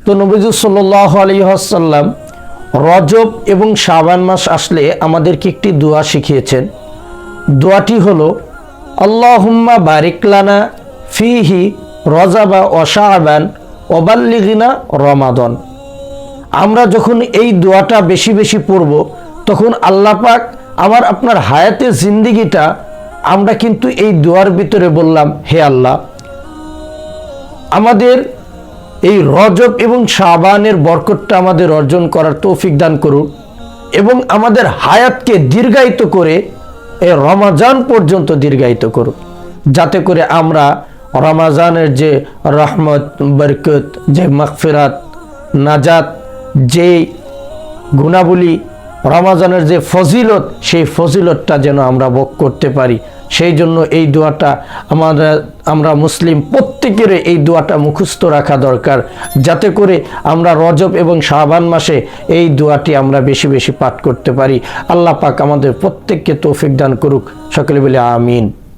তো নবীজি সাল্লাল্লাহু আলাইহি ওয়াসাল্লাম রজব এবং শাবান মাস আসলে আমাদেরকে একটি দোয়া শিখিয়েছেন। দোয়াটি হলো আল্লাহুম্মা বারিক লানা ফিহি রজাবা ওয়া শাবান ওয়া বাল্লিগনা রমাদান। আমরা যখন এই দোয়াটা বেশি বেশি পড়ব তখন আল্লাহ পাক আমার আপনার হায়াতে জিন্দেগিটা আমরা কিন্তু এই দোয়ার ভিতরে বললাম, হে আল্লাহ আমাদের এই রজব এবং শাবানের বরকতটা আমাদের অর্জন করার তৌফিক দান করুন এবং আমাদের হায়াতকে দীর্ঘায়িত করে এই রমাজান পর্যন্ত দীর্ঘায়িত করুন, যাতে করে আমরা রমাজানের যে রহমত বরকত, যে মাগফিরাত, নাজাত, যে গুণাবলী, রমাজানের যে ফজিলত, সেই ফজিলতটা যেন আমরা ভোগ করতে পারি। সেই জন্য এই দোয়াটা আমরা মুসলিম প্রত্যেকের এই দোয়াটা মুখস্থ রাখা দরকার, যাতে করে আমরা রজব এবং শাবান মাসে এই দোয়াটি আমরা বেশি বেশি পাঠ করতে পারি। আল্লাহ পাক আমাদের প্রত্যেককে তৌফিক দান করুক। সকলে বলে আমিন।